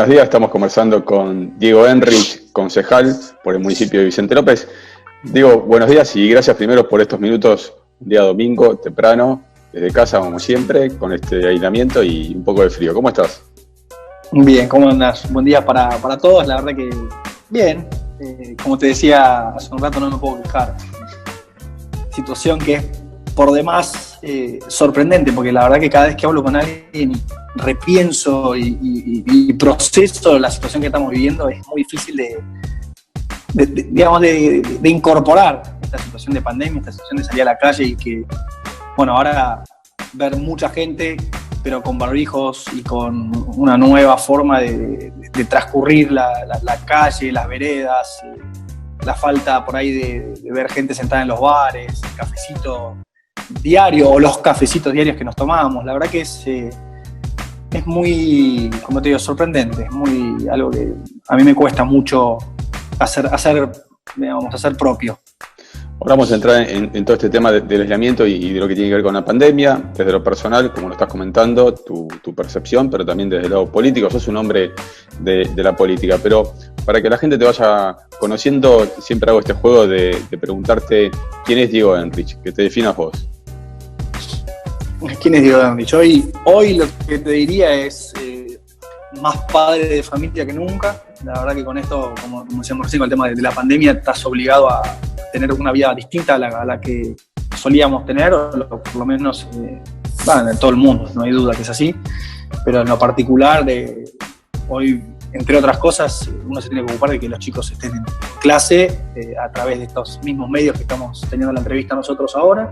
buenos días. Estamos conversando con Diego Enrich, concejal por el municipio de Vicente López. Diego, buenos días y gracias primero por estos minutos, un día domingo, temprano, desde casa como siempre, con este aislamiento y un poco de frío. ¿Cómo estás? Bien, ¿cómo andás? Buen día para todos, la verdad que bien. Como te decía hace un rato, no me puedo quejar. Situación que es por demás sorprendente, porque la verdad que cada vez que hablo con alguien repienso y proceso la situación que estamos viviendo, es muy difícil de incorporar esta situación de pandemia, esta situación de salir a la calle y que, bueno, ahora ver mucha gente, pero con barbijos y con una nueva forma de transcurrir la calle, las veredas, la falta por ahí de ver gente sentada en los bares, el cafecito diario o los cafecitos diarios que nos tomábamos. La verdad que es muy, como te digo, sorprendente, es muy algo que a mí me cuesta mucho hacer propio. Ahora vamos a entrar en todo este tema del aislamiento y de lo que tiene que ver con la pandemia, desde lo personal, como lo estás comentando, tu percepción, pero también desde el lado político. Sos un hombre de la política, pero para que la gente te vaya conociendo, siempre hago este juego de preguntarte quién es Diego Enrich, que te definas vos. ¿Quién es Diego Enrich? Hoy lo que te diría es más padre de familia que nunca. La verdad que con esto, como decíamos recién, con el tema de la pandemia, estás obligado a tener una vida distinta a la que solíamos tener, o por lo menos en todo el mundo, no hay duda que es así, pero en lo particular, hoy, entre otras cosas, uno se tiene que ocupar de que los chicos estén en clase a través de estos mismos medios que estamos teniendo la entrevista nosotros ahora,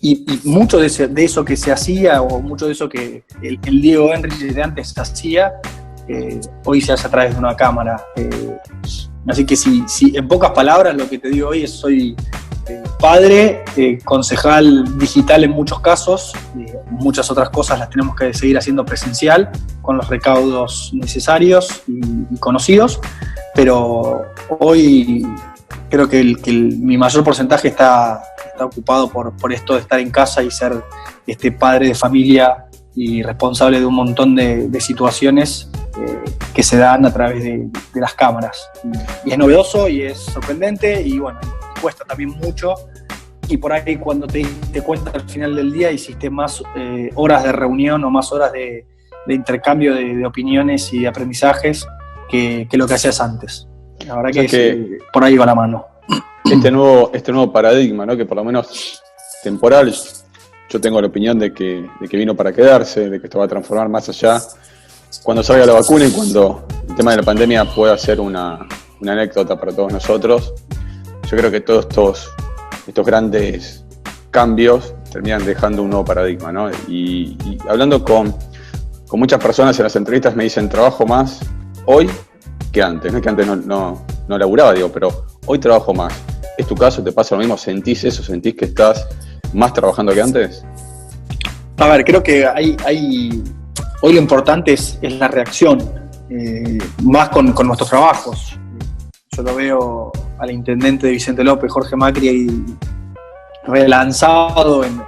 y mucho de eso que se hacía, o mucho de eso que el Diego Enrich de antes hacía, hoy se hace a través de una cámara. Así que si en pocas palabras lo que te digo hoy es soy padre, concejal digital en muchos casos, muchas otras cosas las tenemos que seguir haciendo presencial con los recaudos necesarios y conocidos, pero hoy creo que mi mayor porcentaje está ocupado por esto de estar en casa y ser padre de familia y responsable de un montón de situaciones que se dan a través de las cámaras. Y es novedoso y es sorprendente y bueno, cuesta también mucho. Y por ahí cuando te cuenta al final del día hiciste más horas de reunión o más horas de intercambio de opiniones y de aprendizajes que lo que hacías antes. La verdad que por ahí va la mano. Este nuevo paradigma, ¿no? Que por lo menos temporal, yo tengo la opinión de que vino para quedarse, de que esto va a transformar más allá cuando salga la vacuna y cuando el tema de la pandemia pueda ser una anécdota para todos nosotros. Yo creo que todos estos grandes cambios terminan dejando un nuevo paradigma, ¿no? Y hablando con muchas personas en las entrevistas me dicen, trabajo más hoy que antes. No es que antes no laburaba, digo, pero hoy trabajo más. ¿Es tu caso? ¿Te pasa lo mismo? ¿Sentís eso? ¿Sentís que estás más trabajando que antes? A ver, creo que hoy lo importante es la reacción, más con nuestros trabajos. Yo lo veo al intendente de Vicente López, Jorge Macri, relanzado en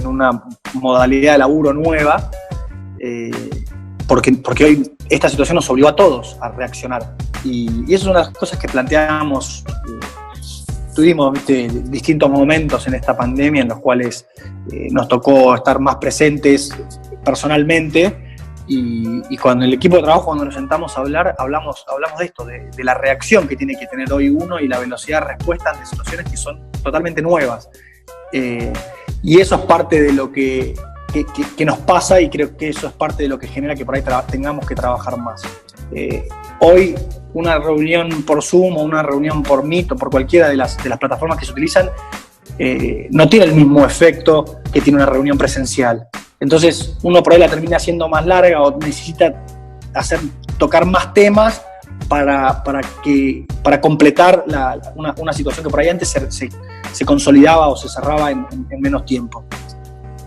una modalidad de laburo nueva, porque hoy esta situación nos obligó a todos a reaccionar. Y eso es una de las cosas que planteamos. Tuvimos distintos momentos en esta pandemia en los cuales nos tocó estar más presentes personalmente. Y cuando el equipo de trabajo, cuando nos sentamos a hablar, hablamos de esto, de la reacción que tiene que tener hoy uno y la velocidad de respuesta ante situaciones que son totalmente nuevas. Y eso es parte de lo que nos pasa, y creo que eso es parte de lo que genera que por ahí tengamos que trabajar más. Hoy una reunión por Zoom o una reunión por Meet o por cualquiera de las plataformas que se utilizan no tiene el mismo efecto que tiene una reunión presencial. Entonces uno por ahí la termina haciendo más larga o necesita tocar más temas para completar una situación que por ahí antes se consolidaba o se cerraba en menos tiempo.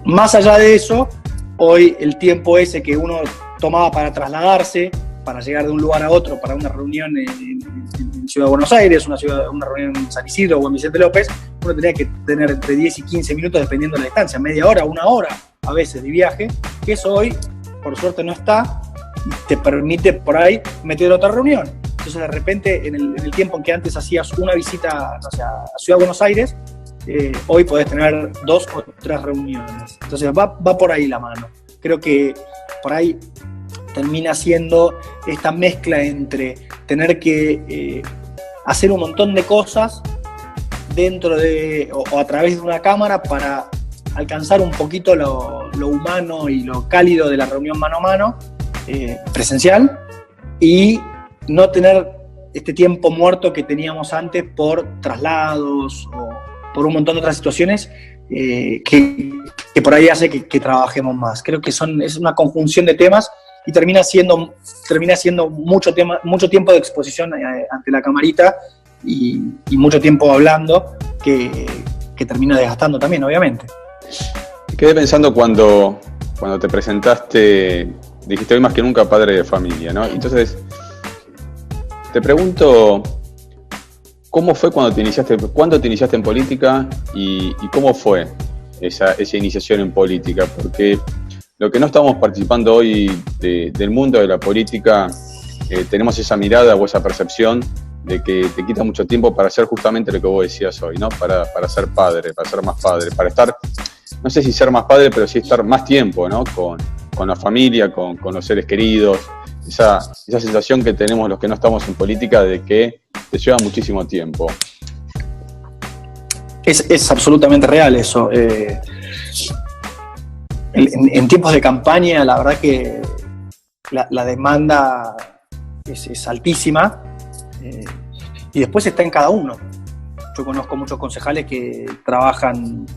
Más allá de eso, hoy el tiempo ese que uno tomaba para trasladarse, para llegar de un lugar a otro, para una reunión en Ciudad de Buenos Aires, una reunión en San Isidro o en Vicente López, uno tenía que tener entre 10 y 15 minutos dependiendo de la distancia, media hora, una hora a veces de viaje, que eso hoy por suerte no está, te permite por ahí meter otra reunión. Entonces de repente en el tiempo en que antes hacías una visita, no sé, a Ciudad de Buenos Aires, hoy podés tener 2 o 3 reuniones. Entonces va por ahí la mano. Creo que por ahí termina siendo esta mezcla entre tener que hacer un montón de cosas dentro de o a través de una cámara para alcanzar un poquito lo humano y lo cálido de la reunión mano a mano presencial, y no tener este tiempo muerto que teníamos antes por traslados o por un montón de otras situaciones que por ahí hace que trabajemos más. Creo que es una conjunción de temas y termina siendo mucho tiempo de exposición ante la camarita y mucho tiempo hablando que termina desgastando también, obviamente. Quedé pensando cuando te presentaste, dijiste hoy más que nunca padre de familia, ¿no? Entonces, te pregunto, ¿cómo fue cuándo te iniciaste en política y cómo fue esa iniciación en política? Porque lo que no estamos participando hoy del mundo de la política, tenemos esa mirada o esa percepción de que te quita mucho tiempo para hacer justamente lo que vos decías hoy, ¿no? Para ser padre, para ser más padre, para estar, no sé si ser más padre, pero sí estar más tiempo, ¿no? Con la familia, con los seres queridos, esa sensación que tenemos los que no estamos en política de que te lleva muchísimo tiempo. Es absolutamente real eso. En tiempos de campaña, la verdad que la demanda es altísima, y después está en cada uno. Yo conozco muchos concejales que trabajan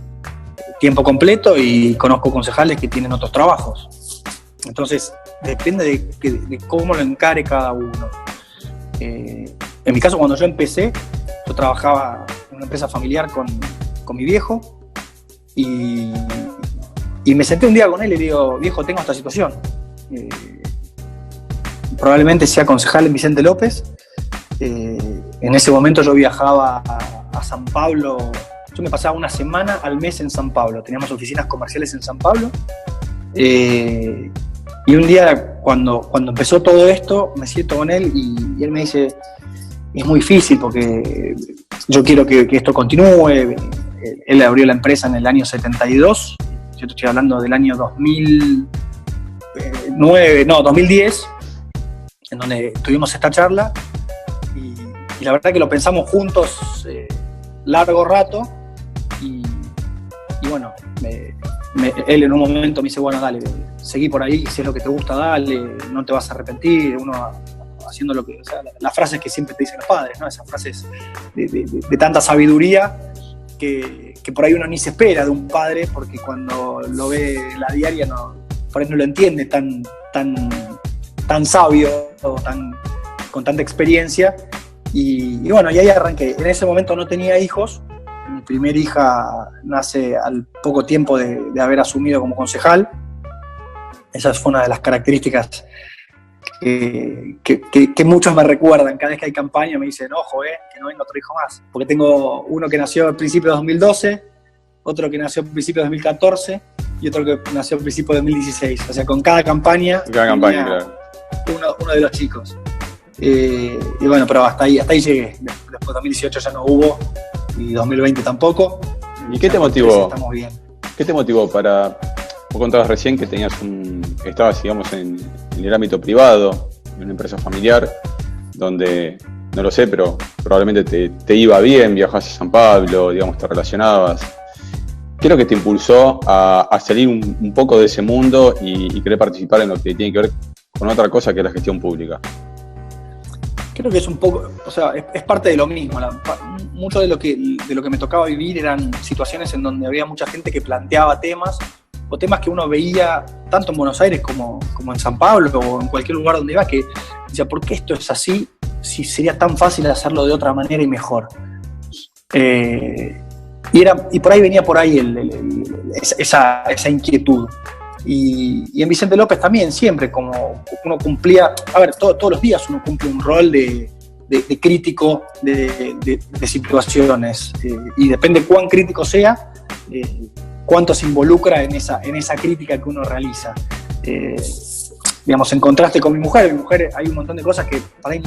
tiempo completo y conozco concejales que tienen otros trabajos. Entonces, depende de cómo lo encare cada uno. En mi caso, cuando yo empecé, yo trabajaba en una empresa familiar con mi viejo y me senté un día con él y le digo, viejo, tengo esta situación. Probablemente sea concejal en Vicente López. En ese momento yo viajaba a San Pablo. Yo me pasaba una semana al mes en San Pablo. Teníamos oficinas comerciales en San Pablo. Y un día, cuando empezó todo esto, me siento con él y él me dice, es muy difícil porque yo quiero que esto continúe. Él abrió la empresa en el año 72. Yo te estoy hablando del año 2010, en donde tuvimos esta charla. Y la verdad que lo pensamos juntos largo rato. Y bueno, él en un momento me dice, bueno, dale, seguí por ahí, si es lo que te gusta, dale, no te vas a arrepentir. Uno haciendo lo que, o sea, las frases que siempre te dicen los padres, ¿no? Esas frases de tanta sabiduría que por ahí uno ni se espera de un padre, porque cuando lo ve en la diaria por ahí no lo entiende tan sabio o con tanta experiencia. Y bueno, y ahí arranqué. En ese momento no tenía hijos. Mi primera hija nace al poco tiempo de haber asumido como concejal. Esa fue una de las características que muchos me recuerdan. Cada vez que hay campaña me dicen, ojo, que no venga otro hijo más. Porque tengo uno que nació al principio de 2012, otro que nació al principio de 2014 y otro que nació al principio de 2016. O sea, con cada campaña, Claro. uno de los chicos. Y bueno, pero hasta ahí llegué. Después de 2018 ya no hubo y 2020 tampoco. ¿Y qué te motivó? Estamos bien. ¿Qué te motivó para...? Vos contabas recién que estabas, digamos, en el ámbito privado, en una empresa familiar, donde, no lo sé, pero probablemente te iba bien, viajabas a San Pablo, digamos, te relacionabas. ¿Qué es lo que te impulsó a salir un poco de ese mundo y querer participar en lo que tiene que ver con otra cosa que es la gestión pública? Creo que es un poco, o sea, es parte de lo mismo. Mucho de lo que me tocaba vivir eran situaciones en donde había mucha gente que planteaba temas, o temas que uno veía tanto en Buenos Aires como en San Pablo o en cualquier lugar donde iba, que decía, ¿por qué esto es así si sería tan fácil hacerlo de otra manera y mejor? Y por ahí venía esa inquietud. Y en Vicente López también, siempre, como uno cumplía, todos los días uno cumple un rol de crítico de situaciones, y depende cuán crítico sea, cuánto se involucra en esa crítica que uno realiza. digamos, en contraste con mi mujer hay un montón de cosas que por ahí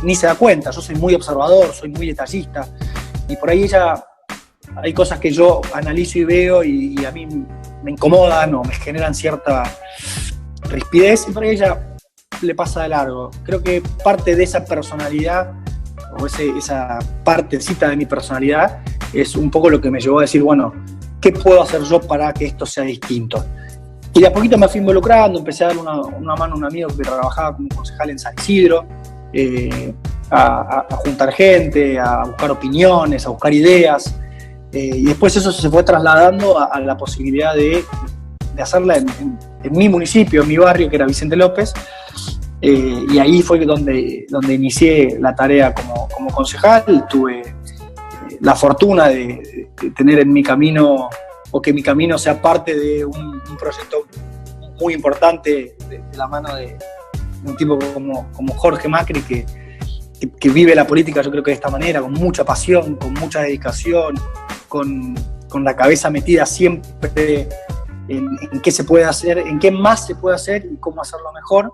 ni se da cuenta. Yo soy muy observador, soy muy detallista, y por ahí ella, hay cosas que yo analizo y veo y a mí me incomodan o me generan cierta rispidez, y por ahí ella le pasa de largo. Creo que parte de esa personalidad, o esa partecita de mi personalidad, es un poco lo que me llevó a decir, bueno, ¿qué puedo hacer yo para que esto sea distinto? Y de a poquito me fui involucrando, empecé a dar una mano a un amigo que trabajaba como concejal en San Isidro, a juntar gente, a buscar opiniones, a buscar ideas, y después eso se fue trasladando a la posibilidad de hacerla en mi municipio, en mi barrio, que era Vicente López, y ahí fue donde inicié la tarea como concejal. Tuve la fortuna de tener en mi camino, o que mi camino sea parte de un proyecto muy importante de la mano de un tipo como Jorge Macri, que vive la política, yo creo que de esta manera, con mucha pasión, con mucha dedicación, con la cabeza metida siempre en qué se puede hacer, en qué más se puede hacer y cómo hacerlo mejor.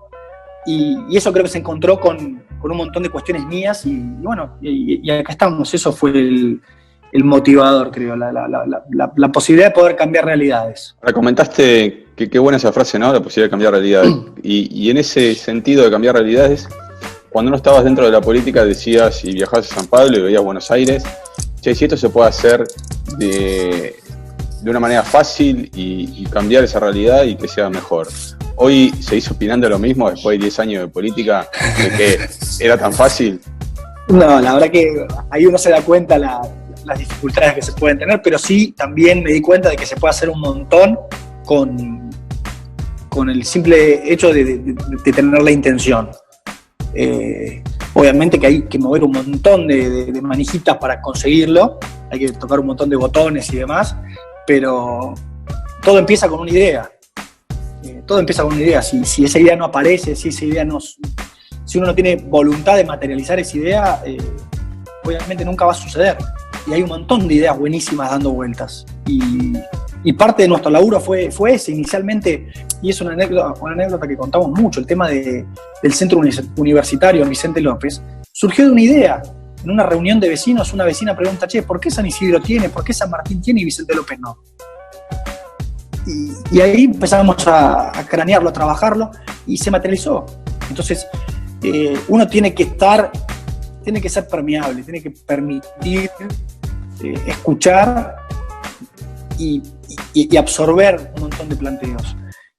Y eso creo que se encontró con un montón de cuestiones mías, y bueno, y acá estamos. Eso fue el motivador, creo, la posibilidad de poder cambiar realidades. Ahora comentaste que qué buena esa frase, ¿no? La posibilidad de cambiar realidades. Y en ese sentido de cambiar realidades, cuando no estabas dentro de la política decías, y viajabas a San Pablo y veías Buenos Aires, che, si esto se puede hacer de una manera fácil y cambiar esa realidad y que sea mejor. Hoy seguís opinando lo mismo después de 10 años de política, de que era tan fácil. No, la verdad que ahí uno se da cuenta las dificultades que se pueden tener, pero sí también me di cuenta de que se puede hacer un montón con el simple hecho de tener la intención. Obviamente que hay que mover un montón de manijitas para conseguirlo, hay que tocar un montón de botones y demás, pero todo empieza con una idea. Todo empieza con una idea. Si esa idea no aparece, si uno no tiene voluntad de materializar esa idea, obviamente nunca va a suceder. Y hay un montón de ideas buenísimas dando vueltas. Y parte de nuestro laburo fue ese inicialmente, y es una anécdota que contamos mucho, el tema del centro universitario en Vicente López, surgió de una idea. En una reunión de vecinos, una vecina pregunta, che, ¿por qué San Isidro tiene, por qué San Martín tiene y Vicente López no? Y ahí empezamos a cranearlo, a trabajarlo, y se materializó. Entonces, uno tiene que ser permeable, tiene que permitir escuchar y absorber un montón de planteos.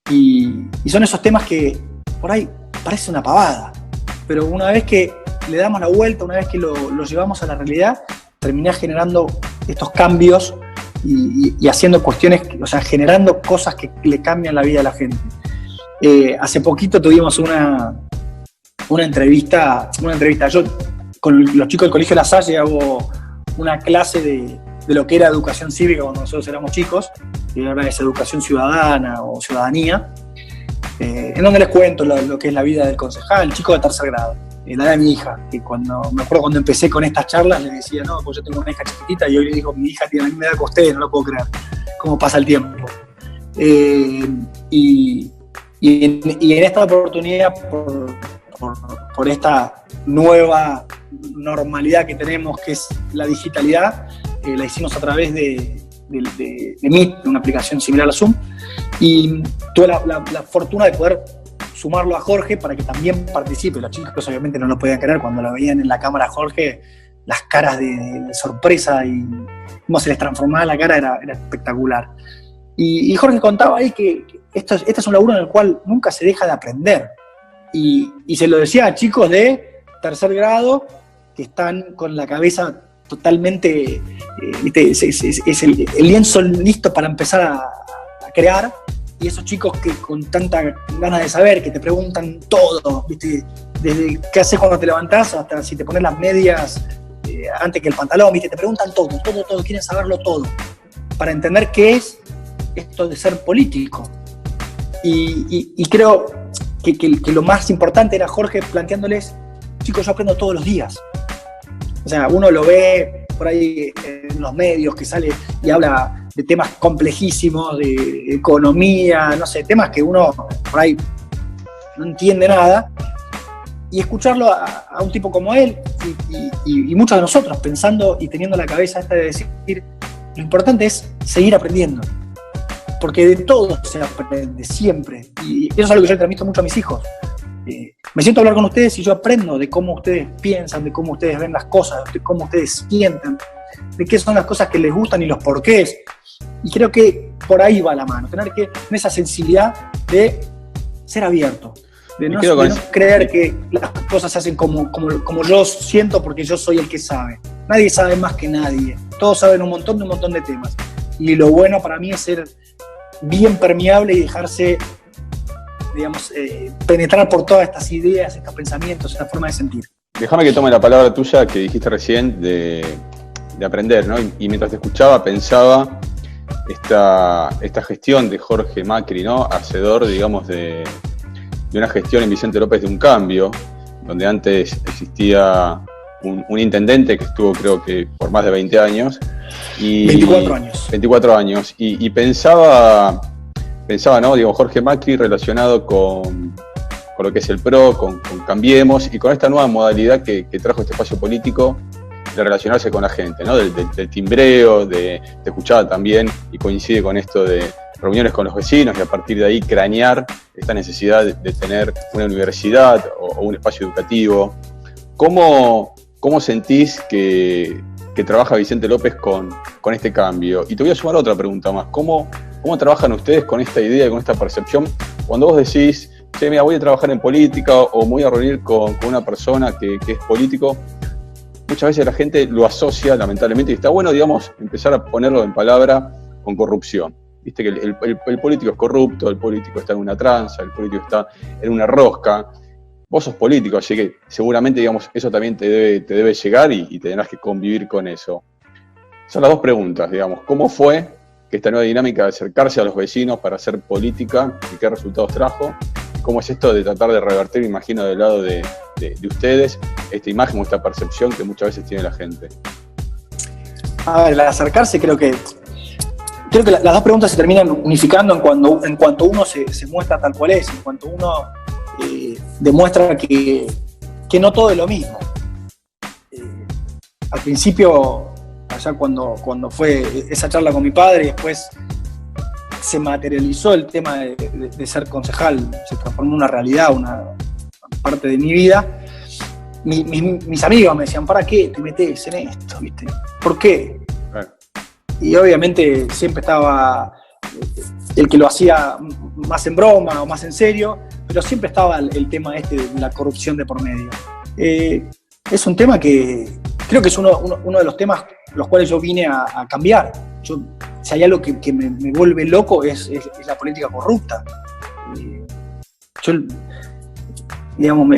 Y son esos temas que por ahí parece una pavada, pero una vez que le damos la vuelta, una vez que lo llevamos a la realidad, terminás generando estos cambios y haciendo cuestiones, o sea, generando cosas que le cambian la vida a la gente. Hace poquito tuvimos una entrevista. Yo con los chicos del Colegio La Salle hago una clase de lo que era educación cívica cuando nosotros éramos chicos, y ahora es educación ciudadana o ciudadanía, en donde les cuento lo que es la vida del concejal, el chico de tercer grado, la de mi hija, que me acuerdo cuando empecé con estas charlas, le decía, no, pues yo tengo una hija chiquitita, y hoy le digo, mi hija tiene la misma edad que ustedes, no lo puedo creer, cómo pasa el tiempo. Y en esta oportunidad, por esta nueva normalidad que tenemos, que es la digitalidad, la hicimos a través de Meet, una aplicación similar a Zoom, y tuve la fortuna de poder sumarlo a Jorge para que también participe. Los chicos obviamente no lo podían creer cuando lo veían en la cámara a Jorge, las caras de sorpresa y cómo se les transformaba la cara era espectacular. Y Jorge contaba ahí que este es un laburo en el cual nunca se deja de aprender, y se lo decía a chicos de tercer grado que están con la cabeza totalmente, es el lienzo listo para empezar a crear, y esos chicos que con tanta ganas de saber, que te preguntan todo, ¿viste? Desde qué haces cuando te levantás hasta si te pones las medias antes que el pantalón, ¿viste? Te preguntan todo, quieren saberlo todo, para entender qué es esto de ser político. Y creo que lo más importante era Jorge planteándoles, chicos, yo aprendo todos los días. O sea, uno lo ve por ahí en los medios que sale y habla de temas complejísimos, de economía, no sé, temas que uno por ahí no entiende nada, y escucharlo a un tipo como él y muchos de nosotros pensando y teniendo la cabeza esta de decir, lo importante es seguir aprendiendo, porque de todo se aprende siempre, y eso es algo que yo le transmito mucho a mis hijos. Me siento a hablar con ustedes y yo aprendo de cómo ustedes piensan, de cómo ustedes ven las cosas, de cómo ustedes sienten, de qué son las cosas que les gustan y los porqués. Y creo que por ahí va la mano, tener esa sensibilidad de ser abierto, de no creer que las cosas se hacen como yo siento porque yo soy el que sabe. Nadie sabe más que nadie, todos saben un montón de temas. Y lo bueno para mí es ser bien permeable y dejarse, digamos, penetrar por todas estas ideas, estos pensamientos, esta forma de sentir. Déjame que tome la palabra tuya que dijiste recién de aprender, ¿no? Y mientras te escuchaba pensaba esta gestión de Jorge Macri, ¿no? Hacedor, digamos, de una gestión en Vicente López de un cambio, donde antes existía un intendente que estuvo, creo que, por más de 20 años. 24 años. 24 años. Y pensaba, ¿no? Digo, Jorge Macri relacionado con lo que es el PRO, con Cambiemos, y con esta nueva modalidad que trajo este espacio político de relacionarse con la gente, ¿no? Del timbreo, te escuchaba también, y coincide con esto de reuniones con los vecinos, y a partir de ahí cranear esta necesidad de tener una universidad o un espacio educativo. ¿Cómo sentís que trabaja Vicente López con este cambio? Y te voy a sumar otra pregunta más. ¿Cómo trabajan ustedes con esta idea, con esta percepción? Cuando vos decís, che, mira, voy a trabajar en política o me voy a reunir con una persona que es político, muchas veces la gente lo asocia, lamentablemente, y está bueno, digamos, empezar a ponerlo en palabra con corrupción. Viste que el político es corrupto, el político está en una tranza, el político está en una rosca. Vos sos político, así que seguramente, digamos, eso también te debe llegar y tendrás que convivir con eso. Son las dos preguntas, digamos. ¿Cómo fue que esta nueva dinámica de acercarse a los vecinos para hacer política y qué resultados trajo? ¿Cómo es esto de tratar de revertir, me imagino, del lado de ustedes, esta imagen o esta percepción que muchas veces tiene la gente? A ver, el acercarse creo que las dos preguntas se terminan unificando en cuanto uno se muestra tal cual es, en cuanto uno demuestra que no todo es lo mismo. Al principio, allá cuando fue esa charla con mi padre, después se materializó el tema de ser concejal, se transformó en una realidad, una parte de mi vida. Mis amigos me decían, ¿para qué te metes en esto? ¿Viste? ¿Por qué? Y obviamente siempre estaba el que lo hacía más en broma o más en serio, pero siempre estaba el tema de la corrupción de por medio. Es un tema que creo que es uno de los temas los cuales yo vine a cambiar. Si hay algo que me vuelve loco es la política corrupta. Digamos,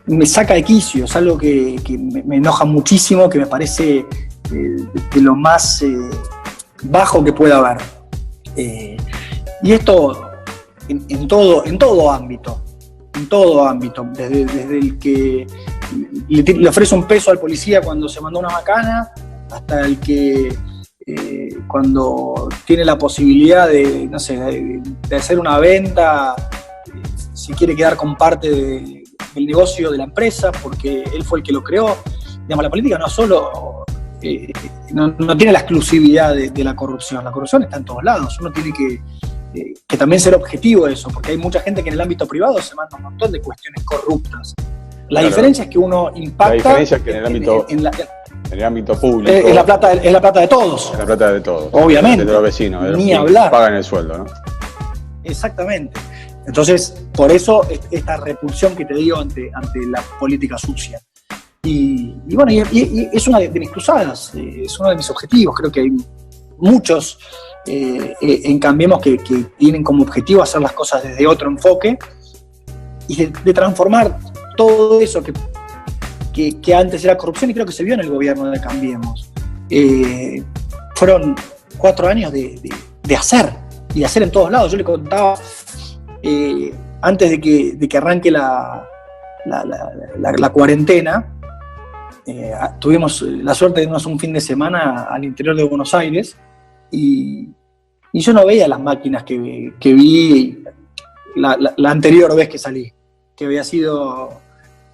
me saca de quicio, es algo que me enoja muchísimo, que me parece de lo más bajo que pueda haber. Y esto en todo ámbito, desde el que le ofrece un peso al policía cuando se mandó una macana, hasta el que cuando tiene la posibilidad de hacer una venta, si quiere quedar con parte del negocio de la empresa porque él fue el que lo creó. Digamos, la política no solo no tiene la exclusividad de la corrupción está en todos lados. Uno tiene que también ser objetivo de eso, porque hay mucha gente que en el ámbito privado se manda un montón de cuestiones corruptas. La diferencia es que uno impacta. La diferencia es que en el ámbito público. Es la plata de todos. Es la plata de todos. Obviamente. De los vecinos. Ni hablar. Pagan el sueldo, ¿no? Exactamente. Entonces, por eso esta repulsión que te digo ante la política sucia. Y bueno, y es una de mis cruzadas, es uno de mis objetivos. Creo que hay muchos en Cambiemos que tienen como objetivo hacer las cosas desde otro enfoque y de transformar todo eso que antes era corrupción, y creo que se vio en el gobierno de Cambiemos. Fueron 4 años de hacer, y de hacer en todos lados. Yo le contaba, antes de que arranque la cuarentena, tuvimos la suerte de irnos un fin de semana al interior de Buenos Aires, y yo no veía las máquinas que vi la anterior vez que salí, que había sido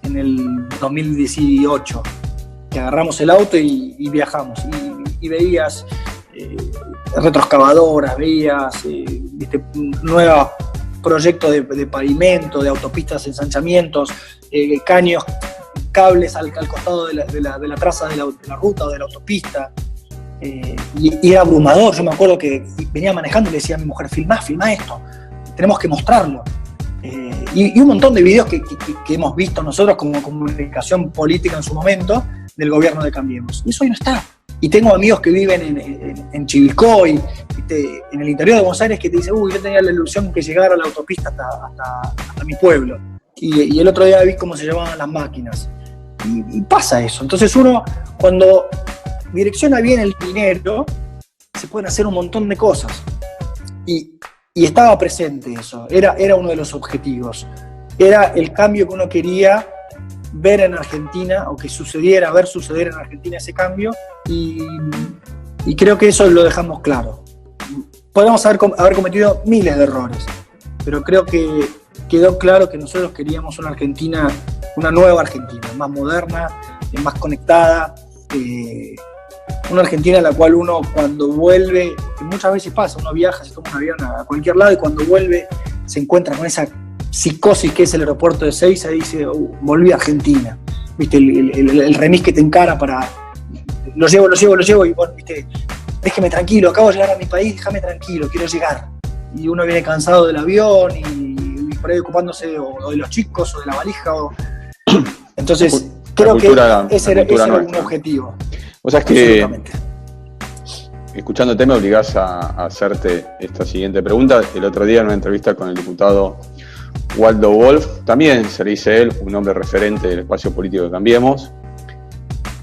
en el 2018, que agarramos el auto y viajamos, y veías retroexcavadoras, veías nuevos proyectos de pavimento, de autopistas, ensanchamientos, caños, cables al costado de la traza de la ruta o de la autopista. Y era abrumador. Yo me acuerdo que venía manejando y le decía a mi mujer: filmá esto, tenemos que mostrarlo. Y un montón de videos que hemos visto nosotros como comunicación política en su momento del gobierno de Cambiemos. Y eso hoy no está. Y tengo amigos que viven en Chivilcoy, en el interior de Buenos Aires, que te dicen: yo tenía la ilusión que llegara la autopista hasta mi pueblo. Y el otro día vi cómo se llevaban las máquinas. Y pasa eso. Entonces uno, cuando direcciona bien el dinero, se pueden hacer un montón de cosas. Y estaba presente eso. Era uno de los objetivos. Era el cambio que uno quería ver en Argentina, o que ver suceder en Argentina ese cambio, y creo que eso lo dejamos claro. Podemos haber cometido miles de errores, pero creo que quedó claro que nosotros queríamos una Argentina, una nueva Argentina, más moderna, más conectada, una Argentina en la cual uno, cuando vuelve, que muchas veces pasa, uno viaja, se toma un avión a cualquier lado y cuando vuelve se encuentra con esa psicosis que es el aeropuerto de Ezeiza y dice: volví a Argentina. ¿Viste? El remis que te encara para... Lo llevo y bueno, ¿viste? Déjeme tranquilo, acabo de llegar a mi país, déjame tranquilo, quiero llegar. Y uno viene cansado del avión y por ahí ocupándose o de los chicos o de la valija. Entonces, creo que ese era un objetivo. O sea, es que escuchándote me obligás a hacerte esta siguiente pregunta. El otro día en una entrevista con el diputado Waldo Wolf, también se le dice él, un hombre referente del espacio político de Cambiemos.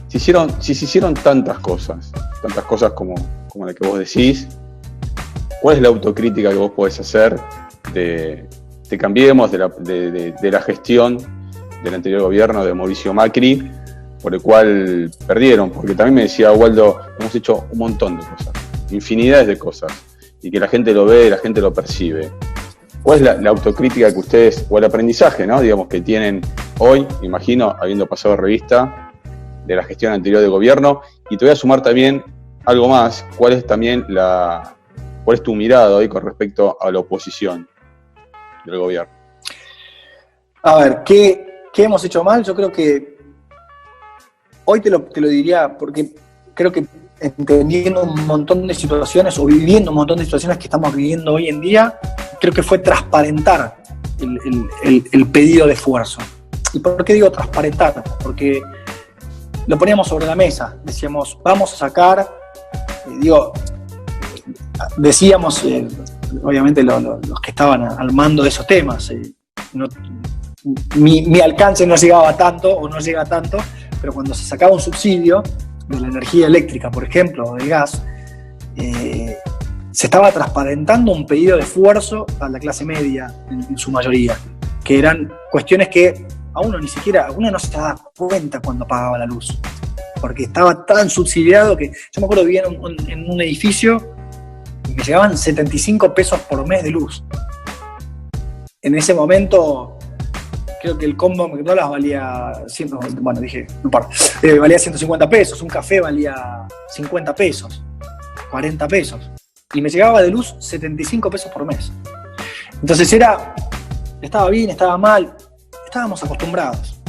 Si se hicieron tantas cosas como la que vos decís, ¿cuál es la autocrítica que vos podés hacer de Cambiemos, de la gestión del anterior gobierno de Mauricio Macri, por el cual perdieron? Porque también me decía Waldo: hemos hecho un montón de cosas, infinidades de cosas, y que la gente lo ve, la gente lo percibe. ¿Cuál es la autocrítica que ustedes, o el aprendizaje, ¿no?, digamos, que tienen hoy, imagino, habiendo pasado revista de la gestión anterior del gobierno? Y te voy a sumar también algo más: ¿cuál es tu mirada hoy con respecto a la oposición del gobierno? A ver, ¿qué hemos hecho mal? Yo creo que hoy te lo diría, porque creo que entendiendo un montón de situaciones o viviendo un montón de situaciones que estamos viviendo hoy en día, creo que fue transparentar el pedido de esfuerzo. ¿Y por qué digo transparentar? Porque lo poníamos sobre la mesa, decíamos: vamos a sacar, decíamos, obviamente los que estaban al mando de esos temas, mi alcance no llegaba tanto o no llega tanto, pero cuando se sacaba un subsidio de la energía eléctrica, por ejemplo, o del gas, se estaba transparentando un pedido de esfuerzo a la clase media en su mayoría, que eran cuestiones que uno no se daba cuenta cuando pagaba la luz, porque estaba tan subsidiado que yo me acuerdo vivía en un edificio y me llegaban 75 pesos por mes de luz. En ese momento creo que el combo McDonald's valía valía 150 pesos, un café valía 50 pesos, 40 pesos, y me llegaba de luz 75 pesos por mes. Entonces estaba bien, estaba mal, estábamos acostumbrados.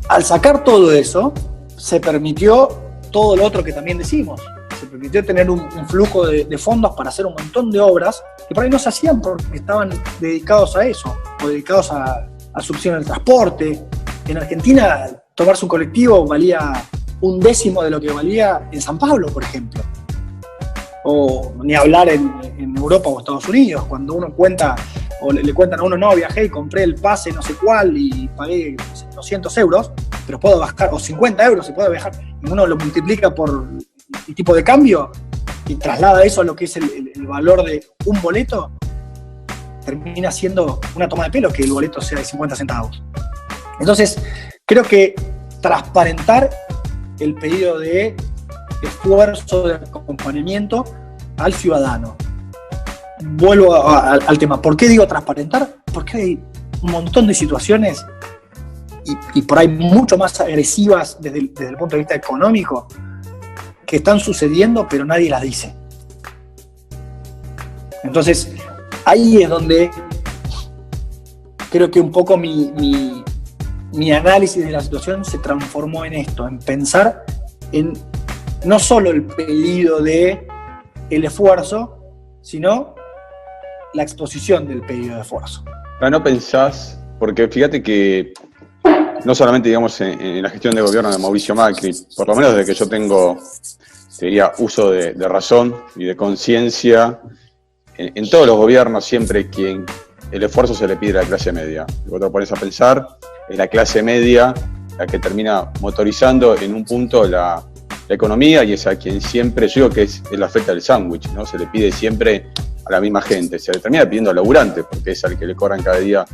Al sacar todo eso, se permitió todo lo otro que también decimos. Se permitió tener un flujo de fondos para hacer un montón de obras que por ahí no se hacían porque estaban dedicados a eso, o dedicados a subsidio del transporte. En Argentina, tomarse un colectivo valía 1/10 de lo que valía en San Pablo, por ejemplo. O ni hablar en Europa o Estados Unidos, cuando uno cuenta, o le cuentan a uno: no, viajé y compré el pase no sé cuál y pagué 200 euros, pero puedo bajar, o 50 euros se puede viajar, y uno lo multiplica por el tipo de cambio y traslada eso a lo que es el valor de un boleto, termina siendo una toma de pelo que el boleto sea de 50 centavos. Entonces, creo que transparentar el pedido de esfuerzo, de acompañamiento al ciudadano. vuelvo al tema. ¿Por qué digo transparentar? Porque hay un montón de situaciones y por ahí mucho más agresivas desde el punto de vista económico que están sucediendo, pero nadie las dice. Entonces, ahí es donde creo que un poco mi análisis de la situación se transformó en esto, en pensar en no solo el pedido de el esfuerzo, sino la exposición del pedido de esfuerzo. No pensás, porque fíjate que no solamente, digamos, en la gestión de gobierno de Mauricio Macri, por lo menos desde que yo tengo, te diría, uso de razón y de conciencia, en todos los gobiernos siempre quien el esfuerzo se le pide a la clase media. Vos te pones a pensar, es la clase media la que termina motorizando en un punto la economía y es a quien siempre, yo digo que es la feta del sándwich, ¿no? Se le pide siempre a la misma gente, se le termina pidiendo al laburante porque es al que le cobran cada día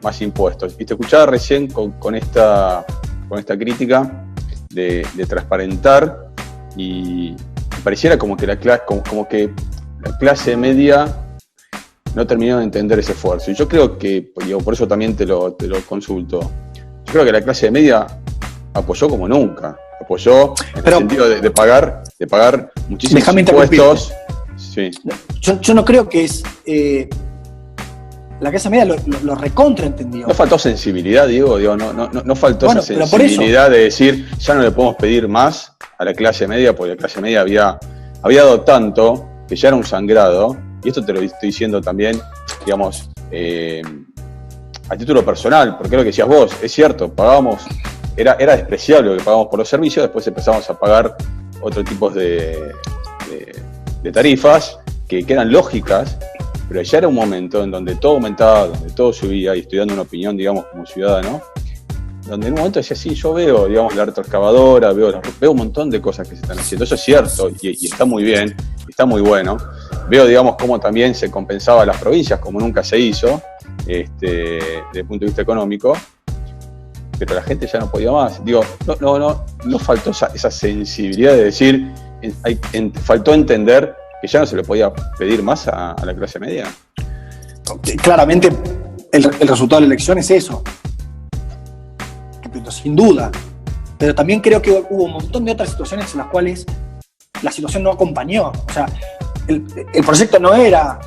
más impuestos. Y te escuchaba recién con esta crítica de transparentar y pareciera como que la clase media no terminó de entender ese esfuerzo. Y yo creo que, digo, por eso también te lo consulto, yo creo que la clase media apoyó como nunca. Apoyó en el sentido de pagar muchísimos impuestos. Sí. Yo no creo que es... la clase media lo recontraentendió. No faltó sensibilidad, Diego, no faltó esa sensibilidad de decir, ya no le podemos pedir más a la clase media, porque la clase media había dado tanto que ya era un sangrado, y esto te lo estoy diciendo también, digamos, a título personal, porque es lo que decías vos, es cierto, pagábamos, era despreciable lo que pagábamos por los servicios, después empezamos a pagar otro tipo de tarifas que eran lógicas, pero ya era un momento en donde todo aumentaba, donde todo subía, y estoy dando una opinión, digamos, como ciudadano, donde en un momento decía, sí, yo veo, digamos, la retroexcavadora, veo un montón de cosas que se están haciendo, eso es cierto, y está muy bien, está muy bueno. Veo, digamos, cómo también se compensaba a las provincias, como nunca se hizo, desde el punto de vista económico, pero la gente ya no podía más. Digo, no faltó esa sensibilidad de decir, faltó entender que ya no se le podía pedir más a la clase media. Claramente el resultado de la elección es eso, sin duda, pero también creo que hubo un montón de otras situaciones en las cuales la situación no acompañó. O sea, el proyecto no era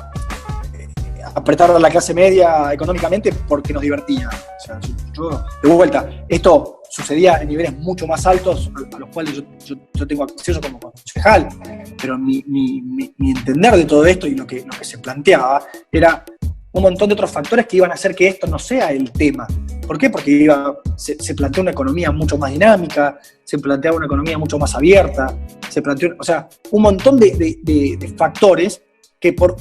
apretar a la clase media económicamente porque nos divertía. O sea, yo de vuelta, esto sucedía en niveles mucho más altos a los cuales yo tengo acceso como concejal, pero mi entender de todo esto y lo que se planteaba era un montón de otros factores que iban a hacer que esto no sea el tema. ¿Por qué? Porque se planteó una economía mucho más dinámica, se planteaba una economía mucho más abierta, se planteó, o sea, un montón de factores que por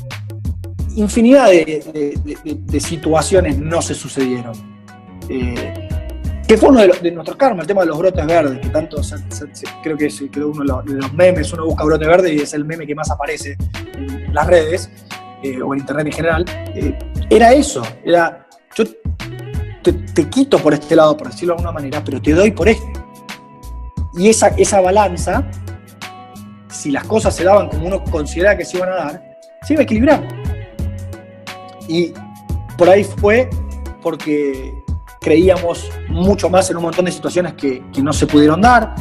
infinidad de situaciones no se sucedieron. Que fue uno de nuestros karmas, el tema de los brotes verdes, que tanto creo que es uno de los memes, uno busca brote verde y es el meme que más aparece en las redes, o en internet en general. Era eso, yo te quito por este lado, por decirlo de alguna manera, pero te doy por este. Y esa balanza, si las cosas se daban como uno consideraba que se iban a dar, se iba a equilibrar. Y por ahí fue porque creíamos mucho más en un montón de situaciones que no se pudieron dar.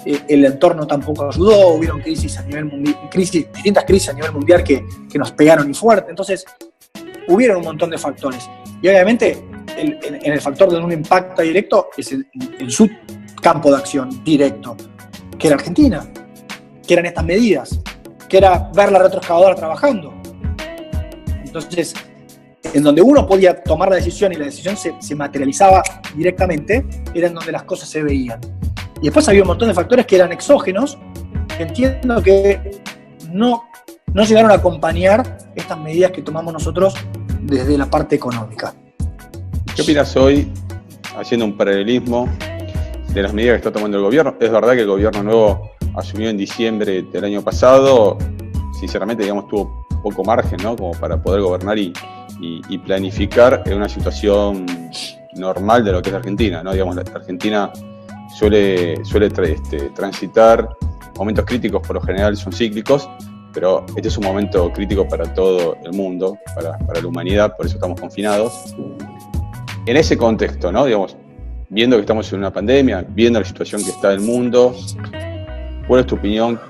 El entorno tampoco ayudó, hubieron distintas crisis a nivel mundial que nos pegaron y fuerte. Entonces, hubieron un montón de factores. Y obviamente, en el factor de un impacto directo es en su campo de acción directo, que era Argentina, que eran estas medidas, que era ver la retroexcavadora trabajando. Entonces, en donde uno podía tomar la decisión y la decisión se materializaba directamente, era en donde las cosas se veían. Y después había un montón de factores que eran exógenos, que entiendo que no llegaron a acompañar estas medidas que tomamos nosotros desde la parte económica. ¿Qué opinas hoy, haciendo un paralelismo, de las medidas que está tomando el gobierno? Es verdad que el gobierno nuevo asumió en diciembre del año pasado, sinceramente, digamos, tuvo poco margen, ¿no?, como para poder gobernar y planificar en una situación normal de lo que es Argentina, ¿no? Digamos, la Argentina suele transitar momentos críticos, por lo general son cíclicos, pero este es un momento crítico para todo el mundo, para la humanidad, por eso estamos confinados. En ese contexto, ¿no? Digamos, viendo que estamos en una pandemia, viendo la situación que está el mundo, ¿cuál es tu opinión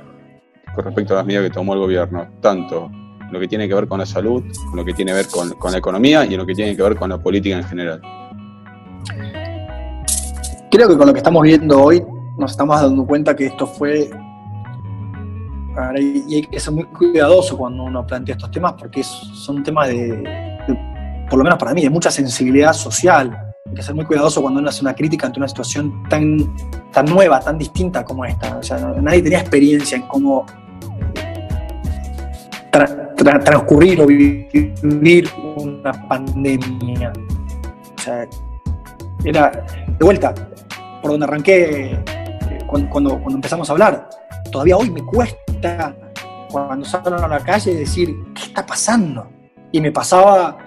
con respecto a las medidas que tomó el gobierno? Tanto en lo que tiene que ver con la salud, con lo que tiene que ver con la economía y en lo que tiene que ver con la política en general. Creo que con lo que estamos viendo hoy nos estamos dando cuenta que esto fue... Y hay que ser muy cuidadoso cuando uno plantea estos temas porque son temas por lo menos para mí, de mucha sensibilidad social. Hay que ser muy cuidadoso cuando uno hace una crítica ante una situación tan nueva, tan distinta como esta. O sea, nadie tenía experiencia en cómo transcurrir o vivir una pandemia. O sea, era, de vuelta, por donde arranqué cuando empezamos a hablar, todavía hoy me cuesta, cuando salgo a la calle, decir, ¿qué está pasando? Y me pasaba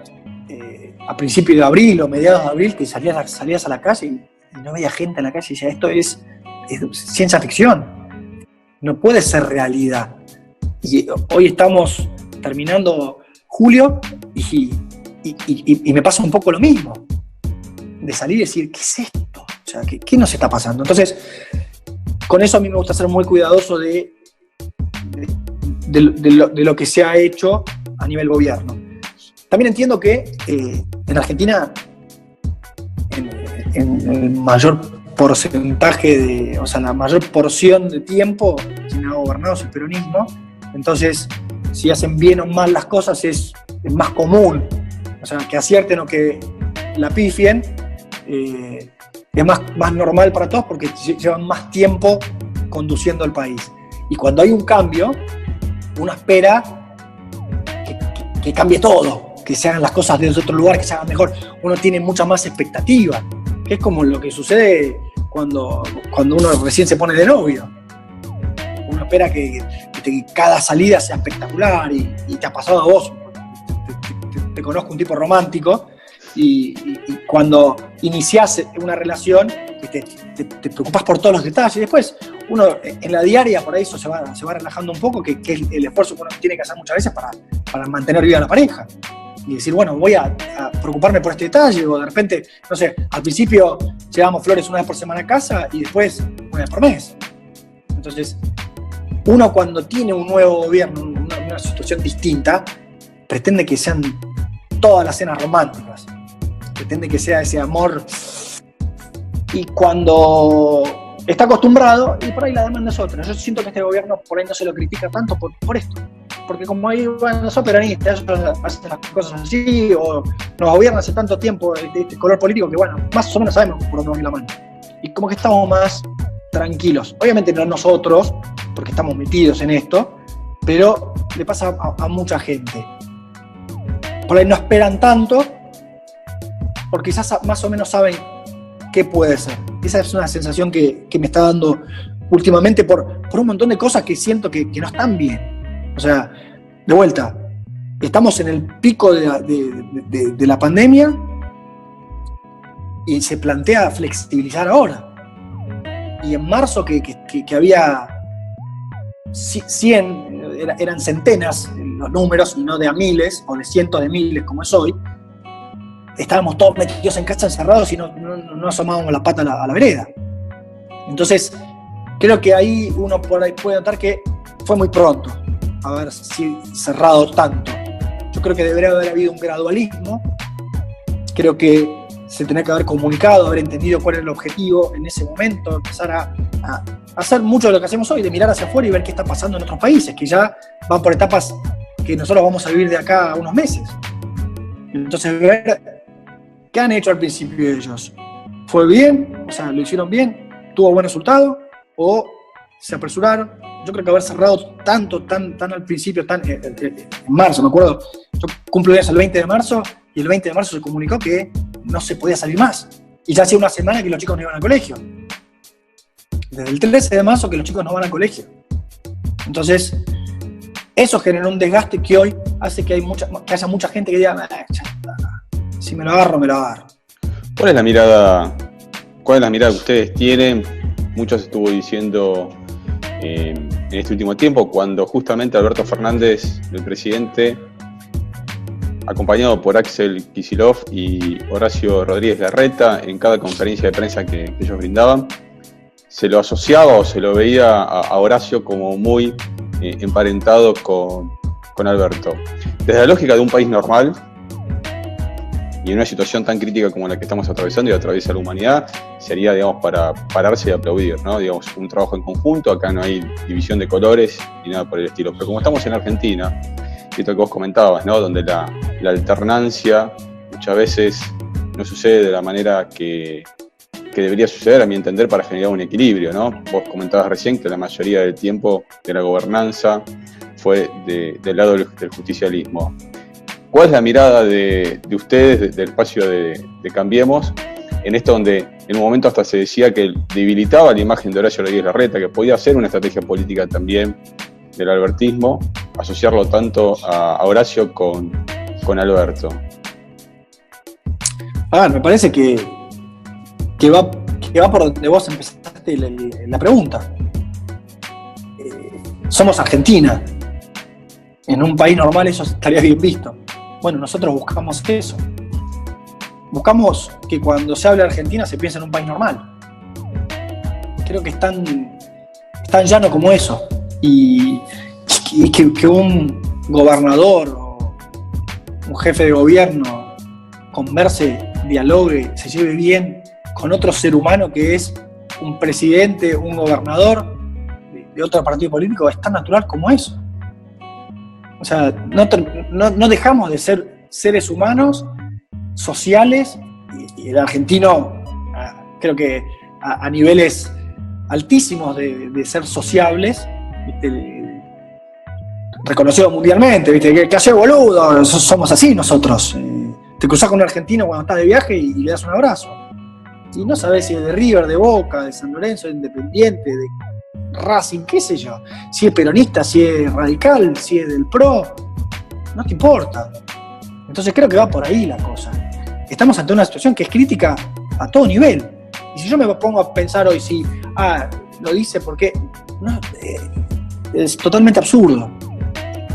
a principios de abril o mediados de abril, que salías a la calle y no veía gente en la calle y decía, esto es ciencia ficción, no puede ser realidad. Y hoy estamos terminando julio y me pasa un poco lo mismo, de salir y decir, ¿qué es esto? O sea, ¿qué nos está pasando? Entonces, con eso a mí me gusta ser muy cuidadoso de lo que se ha hecho a nivel gobierno. También entiendo que en Argentina, en el mayor porcentaje o sea, la mayor porción de tiempo quien ha gobernado es el peronismo. Entonces, si hacen bien o mal las cosas es más común. O sea, que acierten o que la pifien es más normal para todos porque llevan más tiempo conduciendo el país. Y cuando hay un cambio, uno espera que cambie todo, que se hagan las cosas desde otro lugar, que se hagan mejor. Uno tiene mucha más expectativa, que es como lo que sucede cuando uno recién se pone de novio. Uno espera que cada salida sea espectacular y te ha pasado a vos. Te conozco un tipo romántico y cuando iniciás una relación te preocupás por todos los detalles y después uno en la diaria por ahí eso se va relajando un poco, que es el esfuerzo que uno tiene que hacer muchas veces para mantener viva la pareja y decir, bueno, voy a preocuparme por este detalle, o de repente, no sé, al principio llevamos flores una vez por semana a casa y después una vez por mes. Entonces, uno cuando tiene un nuevo gobierno, una situación distinta, pretende que sean todas las cenas románticas, pretende que sea ese amor, y cuando está acostumbrado, y por ahí la demanda es otra. Yo siento que este gobierno por ahí no se lo critica tanto por esto, porque como ahí, bueno, son peronistas, ellos hacen las cosas así, o nos gobiernan hace tanto tiempo de este color político que, bueno, más o menos sabemos por dónde va la mano. Y como que estamos más tranquilos. Obviamente no nosotros, porque estamos metidos en esto, pero le pasa a mucha gente. Por ahí no esperan tanto, porque quizás más o menos saben qué puede ser. Esa es una sensación que me está dando últimamente por un montón de cosas que siento que no están bien. O sea, de vuelta, estamos en el pico de la pandemia y se plantea flexibilizar ahora. Y en marzo que había 100, eran centenas los números, y no de a miles o de cientos de miles como es hoy, estábamos todos metidos en casa encerrados y no asomábamos la pata a la vereda. Entonces, creo que ahí uno por ahí puede notar que fue muy pronto haber cerrado tanto. Yo creo que debería haber habido un gradualismo, creo que se tenía que haber comunicado, haber entendido cuál era el objetivo en ese momento, empezar a hacer mucho de lo que hacemos hoy, de mirar hacia afuera y ver qué está pasando en otros países, que ya van por etapas que nosotros vamos a vivir de acá a unos meses. Entonces, ver qué han hecho al principio ellos. ¿Fue bien? O sea, ¿lo hicieron bien? ¿Tuvo buen resultado? ¿O se apresuraron? Yo creo que haber cerrado tan al principio, en marzo, me acuerdo, yo cumplo años el 20 de marzo, y el 20 de marzo se comunicó que no se podía salir más. Y ya hacía una semana que los chicos no iban al colegio. Desde el 13 de marzo que los chicos no van al colegio. Entonces, eso generó un desgaste que hoy hace que haya mucha gente que diga, si me lo agarro, me lo agarro. ¿Cuál es la mirada que ustedes tienen? Muchos estuvo diciendo en este último tiempo, cuando justamente Alberto Fernández, el presidente, acompañado por Axel Kicillof y Horacio Rodríguez Larreta, en cada conferencia de prensa que ellos brindaban, se lo asociaba o se lo veía a Horacio como muy emparentado con Alberto. Desde la lógica de un país normal, y en una situación tan crítica como la que estamos atravesando y atraviesa la humanidad, sería, digamos, para pararse y aplaudir, ¿no? Digamos, un trabajo en conjunto, acá no hay división de colores ni nada por el estilo. Pero como estamos en Argentina, y esto que vos comentabas, ¿no? Donde la alternancia muchas veces no sucede de la manera que debería suceder, a mi entender, para generar un equilibrio, ¿no? Vos comentabas recién que la mayoría del tiempo de la gobernanza fue del lado del justicialismo. ¿Cuál es la mirada de ustedes, del espacio de Cambiemos, en esto donde en un momento hasta se decía que debilitaba la imagen de Horacio Rodríguez Larreta, que podía ser una estrategia política también del albertismo, asociarlo tanto a Horacio con Alberto? Me parece que va por donde vos empezaste la pregunta. Somos Argentina. En un país normal eso estaría bien visto. Bueno, nosotros buscamos eso. Buscamos que cuando se habla de Argentina se piense en un país normal. Creo que es tan llano como eso. Y que un gobernador o un jefe de gobierno converse, dialogue, se lleve bien con otro ser humano que es un presidente, un gobernador de otro partido político, es tan natural como eso. O sea, no dejamos de ser seres humanos, sociales, y el argentino, creo que a niveles altísimos de ser sociables, ¿viste? Reconocido mundialmente, ¿viste? ¿Qué hace, boludo? Somos así nosotros. Te cruzás con un argentino cuando estás de viaje y le das un abrazo. Y no sabés si es de River, de Boca, de San Lorenzo, de Independiente, de Racing, qué sé yo. Si es peronista, si es radical, si es del PRO, no te importa. Entonces creo que va por ahí la cosa. Estamos ante una situación que es crítica a todo nivel. Y si yo me pongo a pensar hoy, si lo dice porque no, es totalmente absurdo.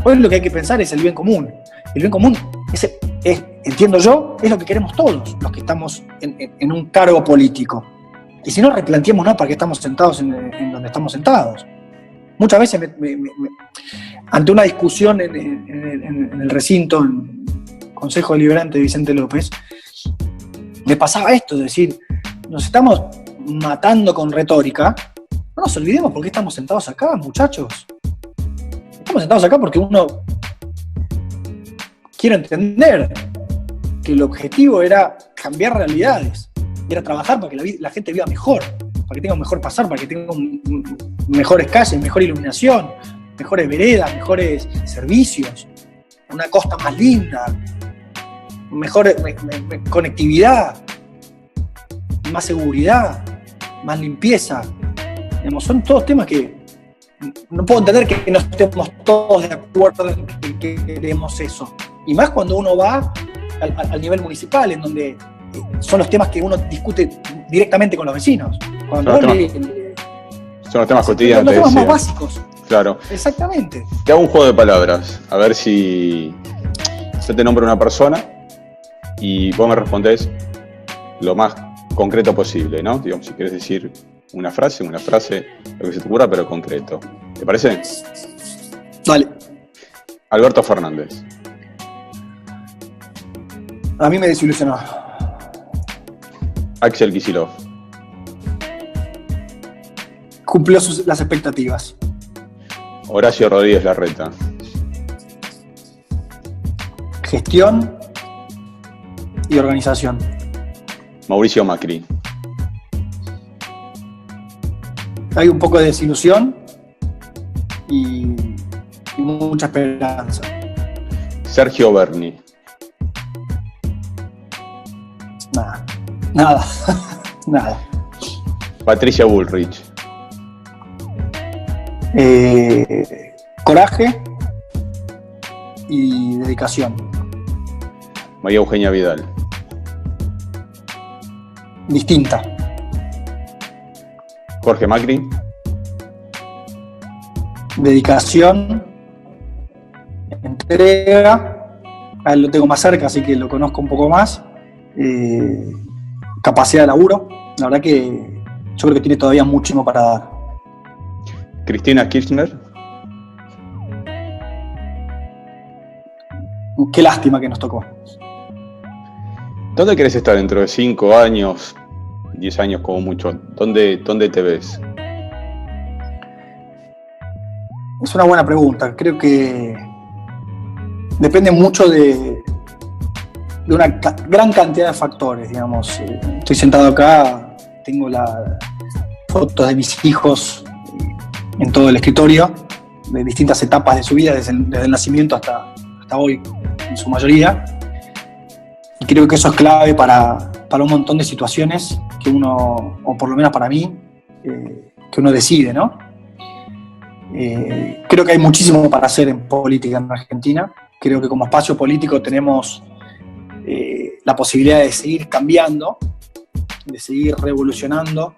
Hoy lo que hay que pensar es el bien común. El bien común entiendo yo, es lo que queremos todos los que estamos en un cargo político. Y si no, replanteémonos para qué estamos sentados en donde estamos sentados. Muchas veces, ante una discusión en el recinto, en el Consejo Deliberante de Vicente López, me pasaba esto, de decir, nos estamos matando con retórica, no nos olvidemos por qué estamos sentados acá, muchachos. Estamos sentados acá porque uno quiere entender que el objetivo era cambiar realidades, era trabajar para que la gente viva mejor, para que tenga un mejor pasar, para que tenga mejores calles, mejor iluminación, mejores veredas, mejores servicios, una costa más linda, mejor conectividad, más seguridad, más limpieza. Digamos, son todos temas que no puedo entender que no estemos todos de acuerdo en que queremos eso. Y más cuando uno va al nivel municipal, en donde son los temas que uno discute directamente con los vecinos. Son los temas cotidianos. Los temas más básicos. Claro. Exactamente. Te hago un juego de palabras, a ver si yo te nombro una persona y vos me respondés lo más concreto posible, ¿no? Digamos, si querés decir una frase, lo que se te ocurra, pero concreto. ¿Te parece? Dale. Alberto Fernández. A mí me desilusionó. Axel Kicillof. Cumplió las expectativas. Horacio Rodríguez Larreta. Gestión y organización. Mauricio Macri. Hay un poco de desilusión y mucha esperanza. Sergio Berni. Nada. Patricia Bullrich. Coraje y dedicación. María Eugenia Vidal. Distinta. Jorge Macri. dedicación, entrega, a él lo tengo más cerca, así que lo conozco un poco más, capacidad de laburo. La verdad que yo creo que tiene todavía muchísimo para dar. Cristina Kirchner. Qué lástima que nos tocó. ¿Dónde querés estar dentro de 5 años, 10 años como mucho? ¿Dónde te ves? Es una buena pregunta. Creo que depende mucho de una gran cantidad de factores, digamos. Estoy sentado acá, tengo las fotos de mis hijos en todo el escritorio, de distintas etapas de su vida, desde el nacimiento hasta hoy, en su mayoría. Y creo que eso es clave para un montón de situaciones que uno, o por lo menos para mí, que uno decide, ¿no? Creo que hay muchísimo para hacer en política en Argentina. Creo que como espacio político tenemos la posibilidad de seguir cambiando, de seguir revolucionando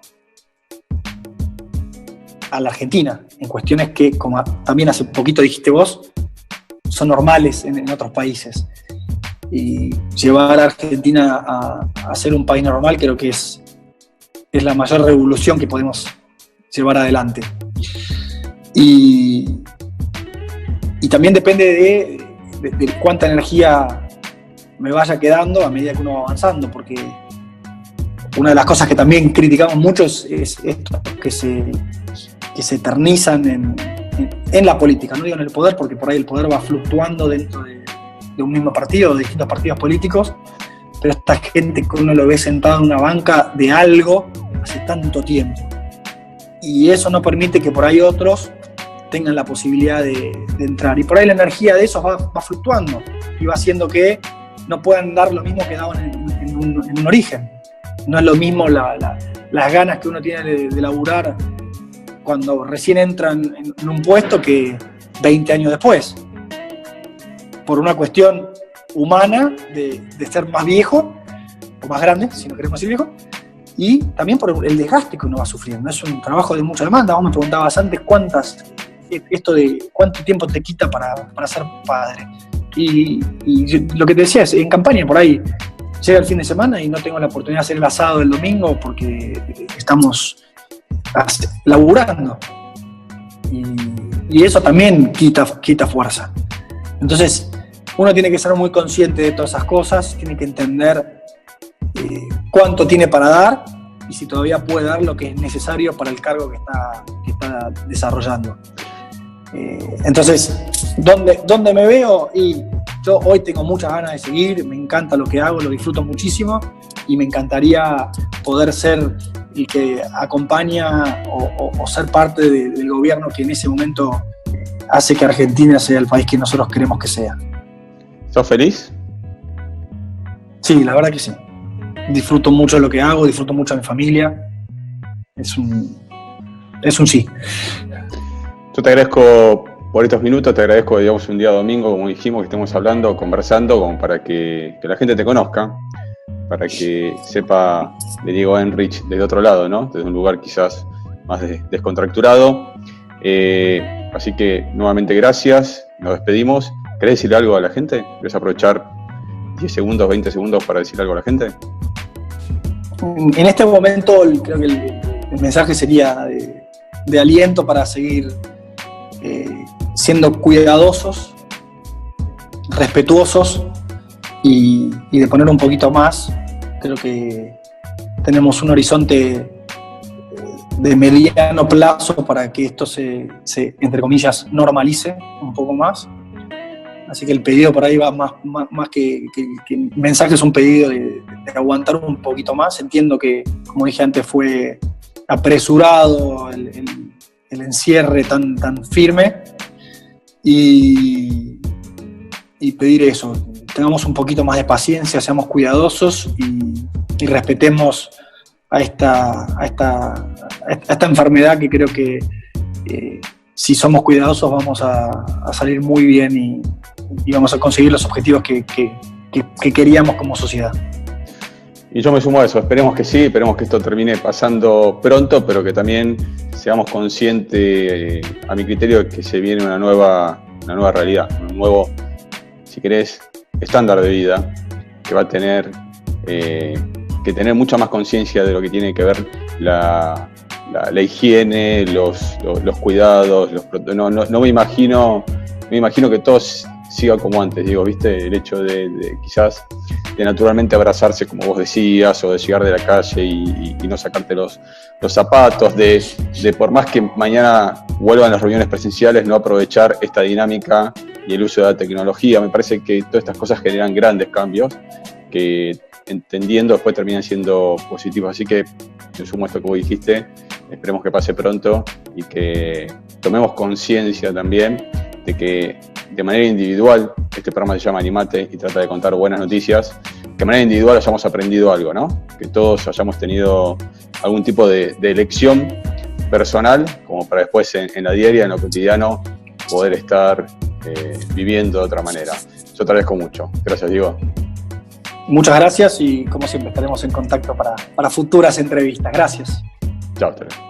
a la Argentina en cuestiones que, como también hace poquito dijiste vos, son normales en otros países. Y llevar a Argentina a ser un país normal creo que es la mayor revolución que podemos llevar adelante. Y también depende de cuánta energía me vaya quedando a medida que uno va avanzando, porque una de las cosas que también criticamos mucho es esto que se eternizan en la política, no digo en el poder, porque por ahí el poder va fluctuando dentro de un mismo partido, de distintos partidos políticos, pero esta gente que uno lo ve sentado en una banca de algo hace tanto tiempo. Y eso no permite que por ahí otros tengan la posibilidad de entrar. Y por ahí la energía de esos va fluctuando y va haciendo que no puedan dar lo mismo que daban en un origen. No es lo mismo las ganas que uno tiene de laburar cuando recién entran en un puesto que 20 años después. Por una cuestión humana de ser más viejo, o más grande, si no queremos decir viejo, y también por el desgaste que uno va sufriendo. Es un trabajo de mucha demanda. Vos me preguntabas antes cuánto tiempo te quita para ser padre. Y lo que te decía es, en campaña por ahí, llega el fin de semana y no tengo la oportunidad de hacer el asado del domingo porque estamos laburando. Y eso también quita fuerza. Entonces, uno tiene que ser muy consciente de todas esas cosas, tiene que entender cuánto tiene para dar y si todavía puede dar lo que es necesario para el cargo que está desarrollando. Entonces, ¿dónde me veo? Y yo hoy tengo muchas ganas de seguir, me encanta lo que hago, lo disfruto muchísimo y me encantaría poder ser el que acompaña o ser parte del gobierno que en ese momento hace que Argentina sea el país que nosotros queremos que sea. ¿Sos feliz? Sí, la verdad que sí. Disfruto mucho lo que hago, disfruto mucho a mi familia. Es un sí. Yo te agradezco por estos minutos, te agradezco, digamos, un día domingo, como dijimos, que estemos hablando, conversando, como para que la gente te conozca, para que sepa de Diego Enrich desde otro lado, ¿no? Desde un lugar quizás más descontracturado. Así que, nuevamente, gracias, nos despedimos. ¿Querés decirle algo a la gente? ¿Querés aprovechar 10 segundos, 20 segundos para decir algo a la gente? En este momento creo que el mensaje sería de aliento para seguir siendo cuidadosos, respetuosos y de poner un poquito más. Creo que tenemos un horizonte de mediano plazo para que esto se entre comillas, normalice un poco más. Así que el pedido por ahí va más que mensaje, es un pedido de aguantar un poquito más. Entiendo que, como dije antes, fue apresurado el encierre tan firme y pedir eso. Tengamos un poquito más de paciencia, seamos cuidadosos y respetemos a esta enfermedad que creo que si somos cuidadosos vamos a salir muy bien y vamos a conseguir los objetivos que queríamos como sociedad. Y yo me sumo a eso, esperemos que sí, esperemos que esto termine pasando pronto, pero que también seamos conscientes, a mi criterio, de que se viene una nueva realidad, un nuevo, si querés, estándar de vida, que va a tener que tener mucha más conciencia de lo que tiene que ver la higiene, los cuidados, no me imagino que todo siga como antes, digo, ¿viste? El hecho de quizás de naturalmente abrazarse, como vos decías, o de llegar de la calle y no sacarte los zapatos, de por más que mañana vuelvan las reuniones presenciales, no aprovechar esta dinámica y el uso de la tecnología. Me parece que todas estas cosas generan grandes cambios que, entendiendo, después terminan siendo positivos. Así que me sumo a esto que vos dijiste, esperemos que pase pronto y que tomemos conciencia también de que de manera individual, este programa se llama Animate y trata de contar buenas noticias, que de manera individual hayamos aprendido algo, ¿no? Que todos hayamos tenido algún tipo de lección personal, como para después en la diaria, en lo cotidiano, poder estar viviendo de otra manera. Yo te agradezco mucho. Gracias, Diego. Muchas gracias y como siempre estaremos en contacto para futuras entrevistas. Gracias. Chao, Tere.